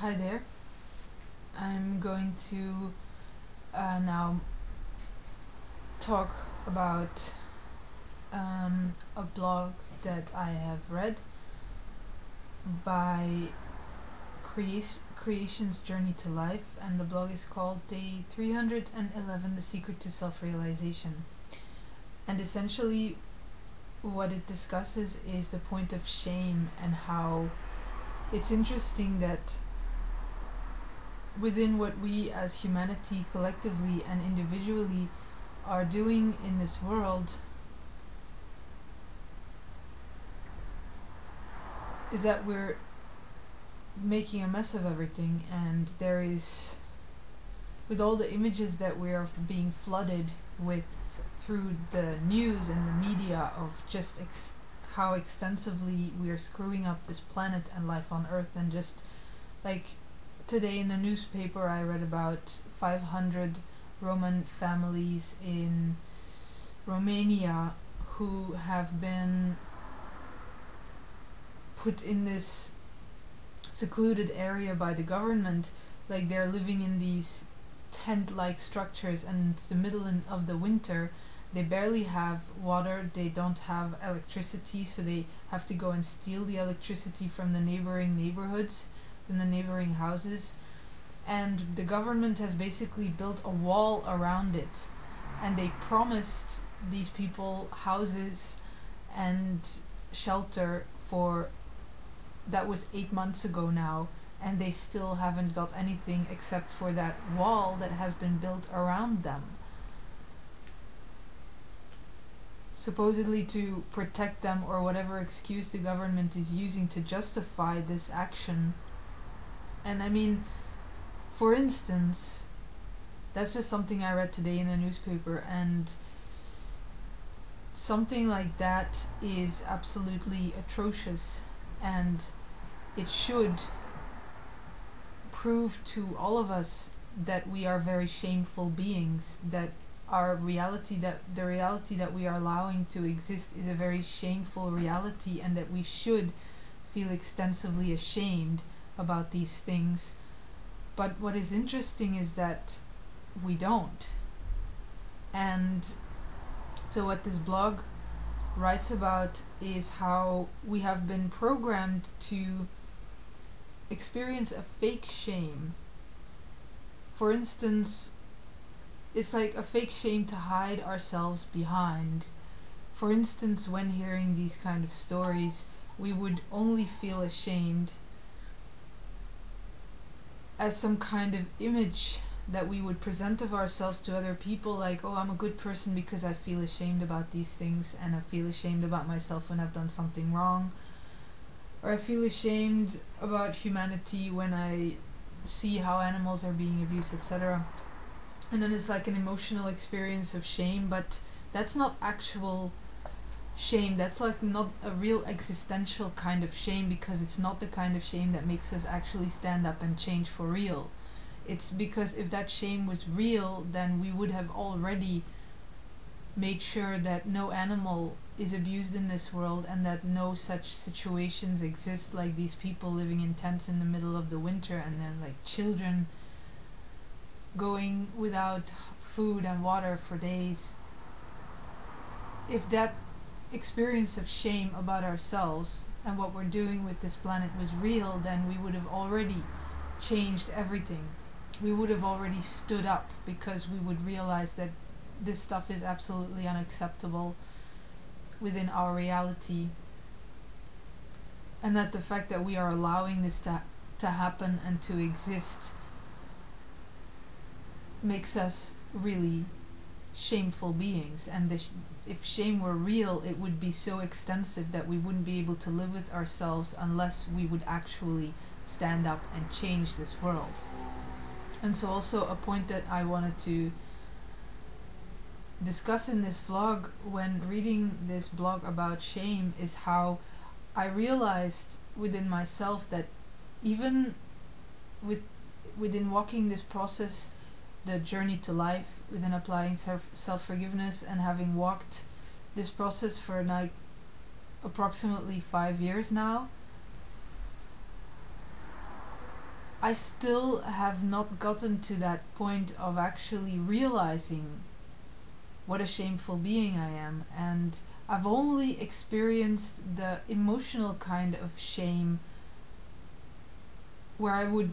Hi there. I'm going to now talk about a blog that I have read by Creation's Journey to Life, and the blog is called Day 311, The Secret to Self-Realization. And essentially what it discusses is the point of shame and how it's interesting that within what we as humanity collectively and individually are doing in this world is that we're making a mess of everything, and there is, with all the images that we are being flooded with through the news and the media of just how extensively we are screwing up this planet and life on Earth. And just like today in the newspaper I read about 500 Roman families in Romania who have been put in this secluded area by the government. Like, they're living in these tent-like structures, and it's the middle of the winter. They barely have water, they don't have electricity, so they have to go and steal the electricity from the neighboring neighborhoods, from the neighboring houses. And the government has basically built a wall around it, and they promised these people houses and shelter for, that was 8 months ago now, and they still haven't got anything except for that wall that has been built around them, supposedly to protect them, or whatever excuse the government is using to justify this action. And I mean, for instance, that's just something I read today in the newspaper, and something like that is absolutely atrocious, and it should prove to all of us that we are very shameful beings, that our reality, that the reality that we are allowing to exist is a very shameful reality, and that we should feel extensively ashamed about these things. But what is interesting is that we don't. And so what this blog writes about is how we have been programmed to experience a fake shame. For instance, it's like a fake shame to hide ourselves behind. For instance, when hearing these kind of stories, we would only feel ashamed as some kind of image that we would present of ourselves to other people, like, oh, I'm a good person because I feel ashamed about these things, and I feel ashamed about myself when I've done something wrong, or I feel ashamed about humanity when I see how animals are being abused, etc. And then it's like an emotional experience of shame, but that's not actual shame. That's like not a real existential kind of shame, because it's not the kind of shame that makes us actually stand up and change for real. It's because if that shame was real, then we would have already made sure that no animal is abused in this world, and that no such situations exist, like these people living in tents in the middle of the winter, and then like children going without food and water for days. If that experience of shame about ourselves and what we're doing with this planet was real, then we would have already changed everything. We would have already stood up, because we would realize that this stuff is absolutely unacceptable within our reality, and that the fact that we are allowing this to happen and to exist makes us really shameful beings. And if shame were real, it would be so extensive that we wouldn't be able to live with ourselves unless we would actually stand up and change this world. And so also a point that I wanted to discuss in this vlog when reading this blog about shame is how I realized within myself that even within walking this process, the journey to life, within applying self-forgiveness, and having walked this process for like approximately 5 years now, I still have not gotten to that point of actually realizing what a shameful being I am, and I've only experienced the emotional kind of shame where I would,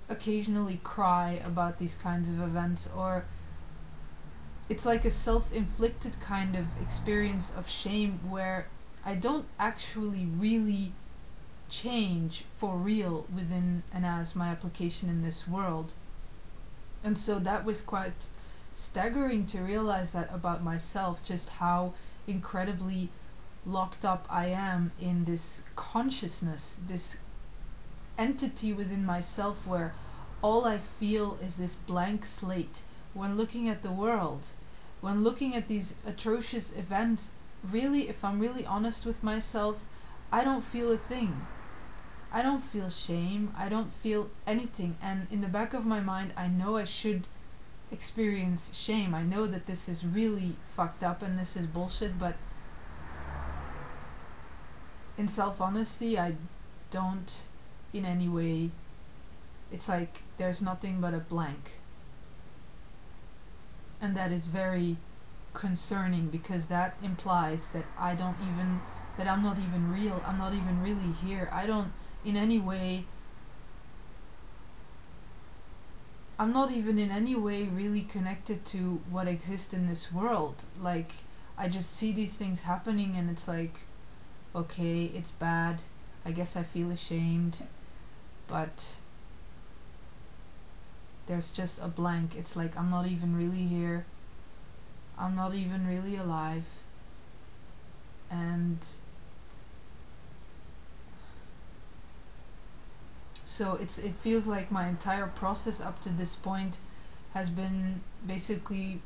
occasionally cry about these kinds of events, or it's like a self-inflicted kind of experience of shame where I don't actually really change for real within and as my application in this world. And so that was quite staggering to realize that about myself, just how incredibly locked up I am in this consciousness, this entity within myself where all I feel is this blank slate when looking at the world, when looking at these atrocious events. Really, if I'm really honest with myself, I don't feel a thing. I don't feel shame. I don't feel anything. And in the back of my mind, I know I should experience shame. I know that this is really fucked up and this is bullshit, but in self-honesty, I don't in any way. It's like there's nothing but a blank. And that is very concerning, because that implies that that I'm not even real. I'm not even really here. I don't in any way I'm not even in any way really connected to what exists in this world. Like, I just see these things happening and it's like, okay, it's bad. I guess I feel ashamed, but there's just a blank. It's like I'm not even really here. I'm not even really alive. And so it feels like my entire process up to this point has been basically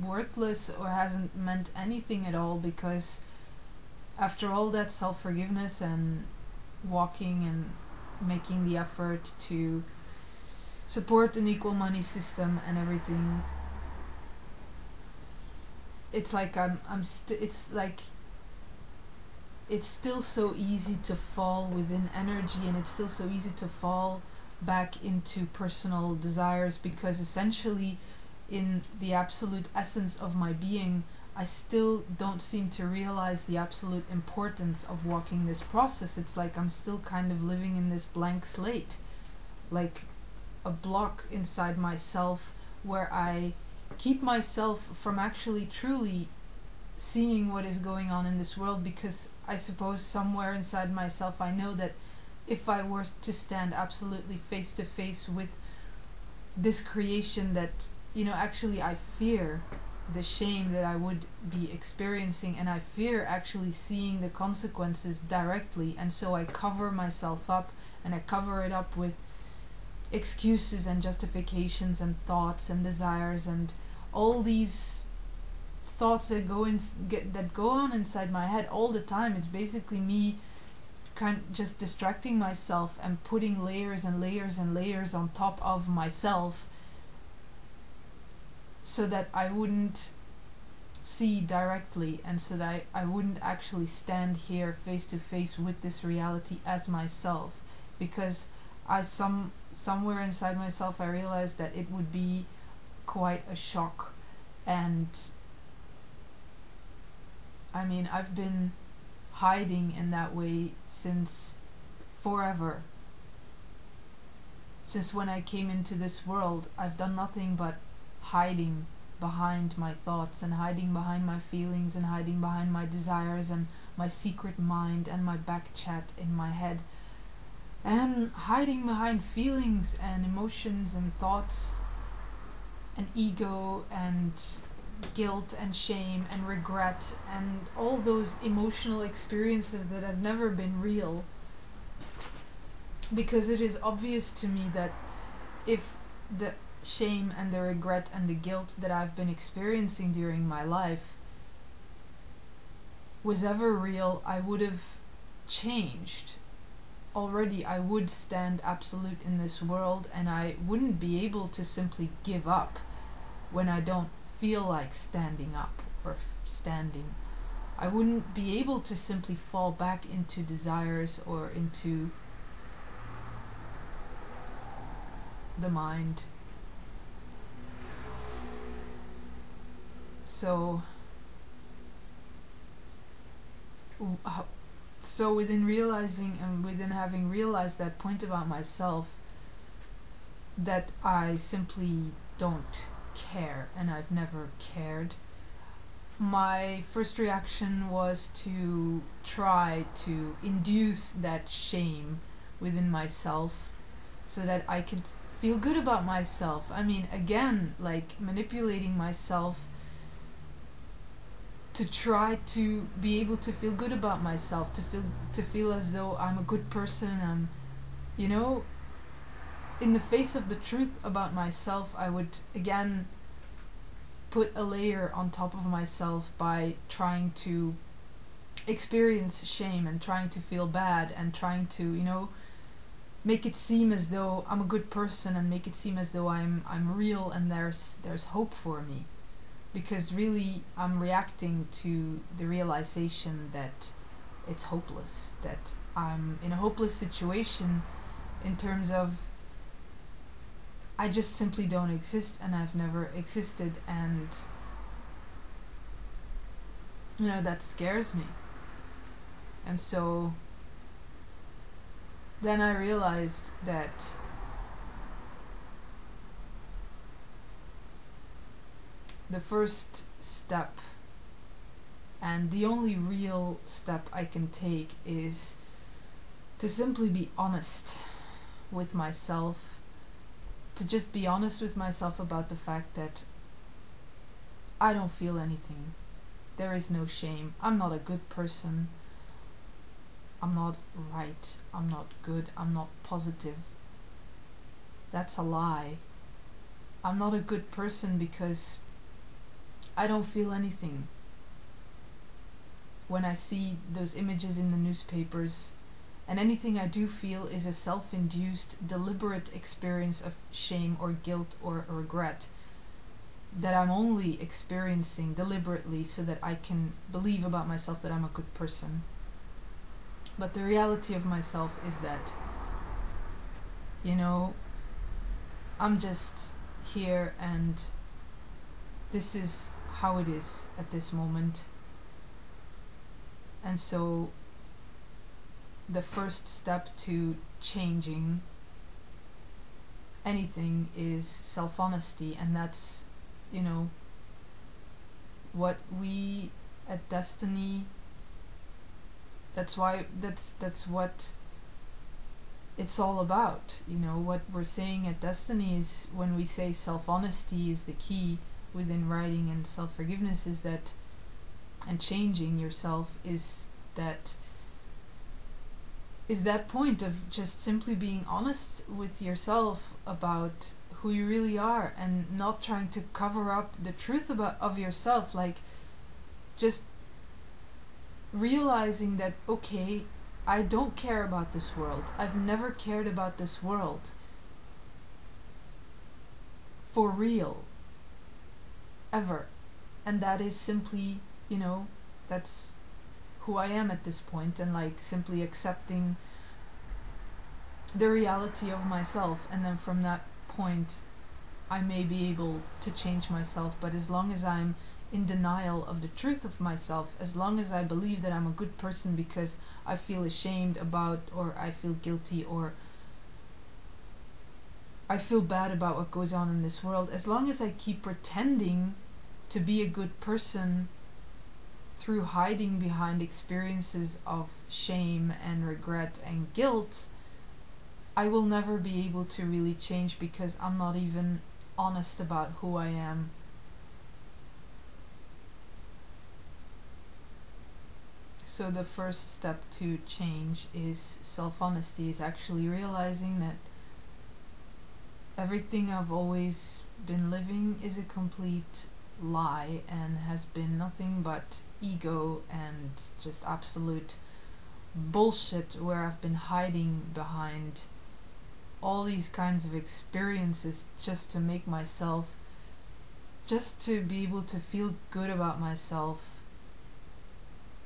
worthless, or hasn't meant anything at all, because after all that self-forgiveness and walking and making the effort to support an equal money system and everything, it's like it's still so easy to fall within energy, and it's still so easy to fall back into personal desires, because essentially in the absolute essence of my being, I still don't seem to realize the absolute importance of walking this process. It's like I'm still kind of living in this blank slate, like a block inside myself, where I keep myself from actually truly seeing what is going on in this world, because I suppose somewhere inside myself I know that if I were to stand absolutely face to face with this creation, that actually I fear the shame that I would be experiencing, and I fear actually seeing the consequences directly, and so I cover myself up, and I cover it up with excuses and justifications and thoughts and desires and all these thoughts that go on inside my head all the time. It's basically me just distracting myself and putting layers and layers and layers on top of myself, so that I wouldn't see directly, and so that I wouldn't actually stand here face to face with this reality as myself, because somewhere inside myself I realized that it would be quite a shock. And I mean, I've been hiding in that way since forever. Since when I came into this world, I've done nothing but hiding behind my thoughts, and hiding behind my feelings, and hiding behind my desires, and my secret mind, and my back chat in my head, and hiding behind feelings and emotions and thoughts and ego and guilt and shame and regret and all those emotional experiences that have never been real, because it is obvious to me that if the shame and the regret and the guilt that I've been experiencing during my life was ever real, I would have changed already. I would stand absolute in this world, and I wouldn't be able to simply give up when I don't feel like standing up or standing. I wouldn't be able to simply fall back into desires or into the mind. So so within realizing and within having realized that point about myself, that I simply don't care and I've never cared, my first reaction was to try to induce that shame within myself so that I could feel good about myself. I mean, again, like manipulating myself to try to be able to feel good about myself, to feel as though I'm a good person. You know, in the face of the truth about myself, I would again put a layer on top of myself by trying to experience shame and trying to feel bad and trying to, make it seem as though I'm a good person and make it seem as though I'm real and there's hope for me. Because really I'm reacting to the realization that it's hopeless, that I'm in a hopeless situation in terms of I just simply don't exist and I've never existed, and that scares me. And so then I realized that the first step and the only real step I can take is to simply be honest with myself, to just be honest with myself about the fact that I don't feel anything. There is no shame. I'm not a good person. I'm not right. I'm not good. I'm not positive. That's a lie. I'm not a good person because I don't feel anything. When I see those images in the newspapers, and anything I do feel is a self-induced, deliberate experience of shame or guilt or regret that I'm only experiencing deliberately so that I can believe about myself that I'm a good person. But the reality of myself is that, I'm just here and this is how it is at this moment. And so the first step to changing anything is self-honesty, and that's, what we at Destiny, that's what it's all about. What we're saying at Destiny is, when we say self-honesty is the key within writing and self-forgiveness, is that, and changing yourself is that point of just simply being honest with yourself about who you really are and not trying to cover up the truth of yourself. Like, just realizing that, okay, I don't care about this world. I've never cared about this world for real, ever. And that is simply, that's who I am at this point, and like simply accepting the reality of myself. And then from that point I may be able to change myself, but as long as I'm in denial of the truth of myself, as long as I believe that I'm a good person because I feel ashamed about, or I feel guilty, or I feel bad about what goes on in this world, as long as I keep pretending to be a good person through hiding behind experiences of shame and regret and guilt, I will never be able to really change, because I'm not even honest about who I am. So the first step to change is self-honesty, is actually realizing that everything I've always been living is a complete lie and has been nothing but ego and just absolute bullshit, where I've been hiding behind all these kinds of experiences just to make myself, just to be able to feel good about myself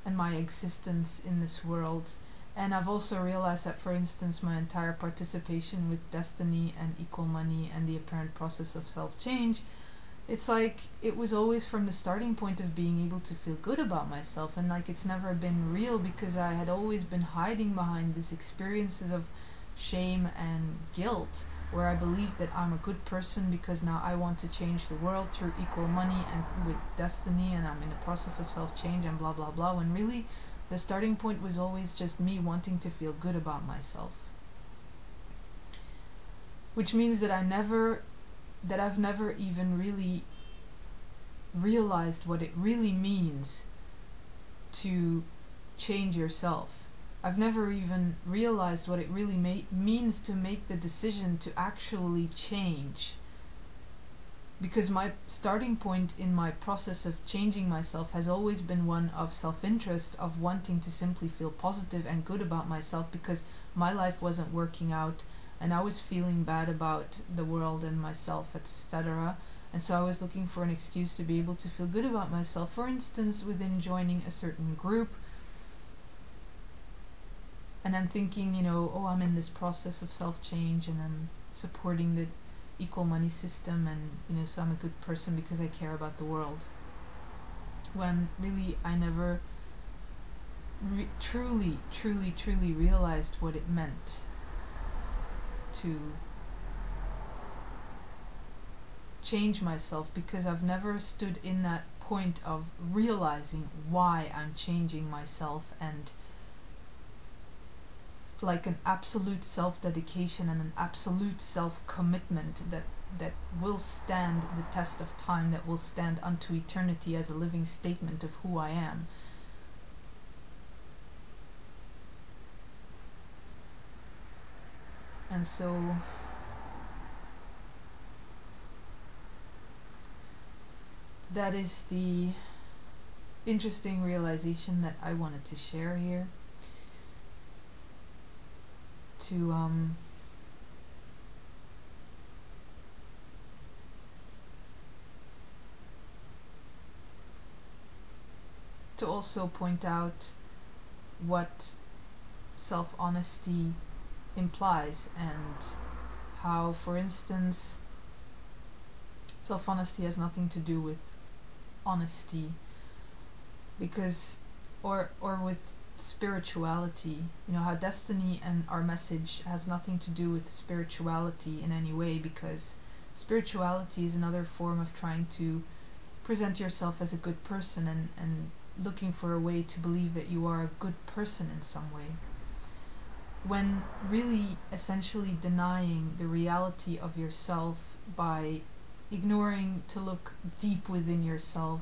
and my existence in this world. And I've also realized that, for instance, my entire participation with destiny and equal money and the apparent process of self-change, it's like it was always from the starting point of being able to feel good about myself, and like it's never been real because I had always been hiding behind these experiences of shame and guilt, where I believed that I'm a good person because now I want to change the world through equal money and with destiny, and I'm in the process of self-change and blah blah blah, when really the starting point was always just me wanting to feel good about myself. Which means that I've never even really realized what it really means to change yourself. I've never even realized what it really means to make the decision to actually change. Because my starting point in my process of changing myself has always been one of self-interest, of wanting to simply feel positive and good about myself because my life wasn't working out and I was feeling bad about the world and myself, etc. And so I was looking for an excuse to be able to feel good about myself, for instance, within joining a certain group. And I'm thinking, oh, I'm in this process of self-change and I'm supporting the equal money system, and so I'm a good person because I care about the world. When really I never truly realized what it meant to change myself, because I've never stood in that point of realizing why I'm changing myself, and like an absolute self-dedication and an absolute self-commitment that will stand the test of time, that will stand unto eternity as a living statement of who I am. And so that is the interesting realization that I wanted to share here. To also point out what self-honesty implies, and how, for instance, self-honesty has nothing to do with honesty, because or with spirituality. How destiny and our message has nothing to do with spirituality in any way, because spirituality is another form of trying to present yourself as a good person, and looking for a way to believe that you are a good person in some way, when really essentially denying the reality of yourself by ignoring to look deep within yourself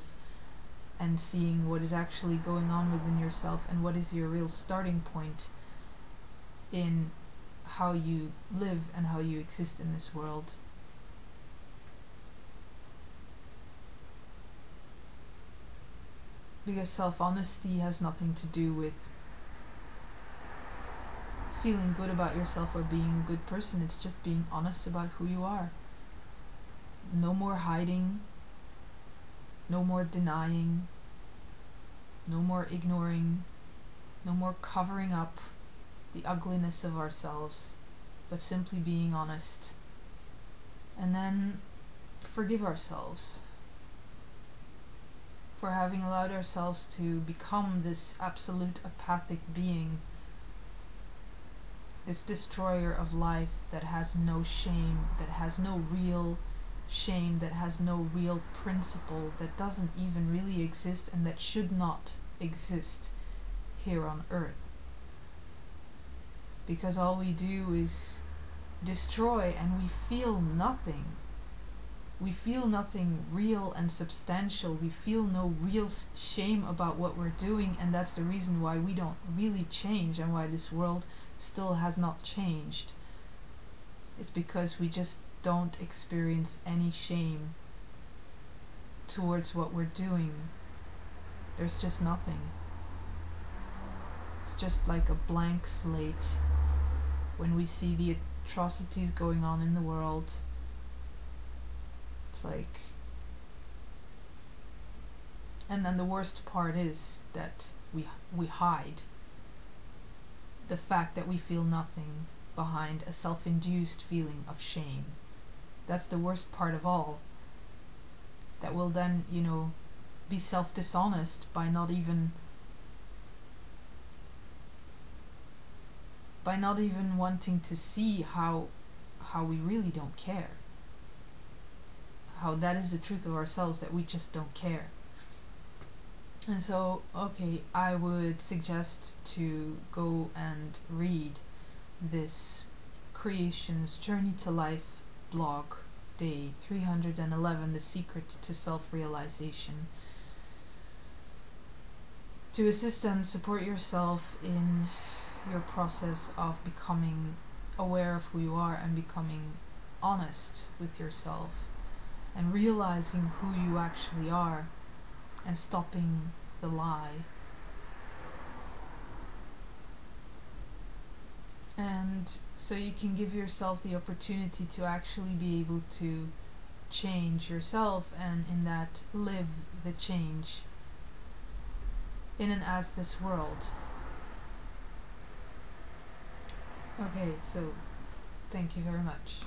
and seeing what is actually going on within yourself and what is your real starting point in how you live and how you exist in this world. Because self-honesty has nothing to do with feeling good about yourself or being a good person. It's just being honest about who you are. No more hiding, no more denying, no more ignoring, no more covering up the ugliness of ourselves, but simply being honest. And then forgive ourselves for having allowed ourselves to become this absolute apathic being, this destroyer of life that has no shame, that has no real shame, that has no real principle, that doesn't even really exist and that should not exist here on earth. Because all we do is destroy, and we feel nothing. We feel nothing real and substantial. We feel no real shame about what we're doing, and that's the reason why we don't really change and why this world still has not changed. It's because we just don't experience any shame towards what we're doing. There's just nothing. It's just like a blank slate when we see the atrocities going on in the world. It's like, and then the worst part is that we hide. the fact that we feel nothing behind a self-induced feeling of shame. That's the worst part of all. That will then, be self-dishonest by not even wanting to see how we really don't care. How that is the truth of ourselves, that we just don't care. And so, okay, I would suggest to go and read this Creation's Journey to Life blog, day 311, The Secret to Self-Realization, to assist and support yourself in your process of becoming aware of who you are and becoming honest with yourself and realizing who you actually are and stopping the lie. And so you can give yourself the opportunity to actually be able to change yourself, and in that live the change in and as this world. Okay, so thank you very much.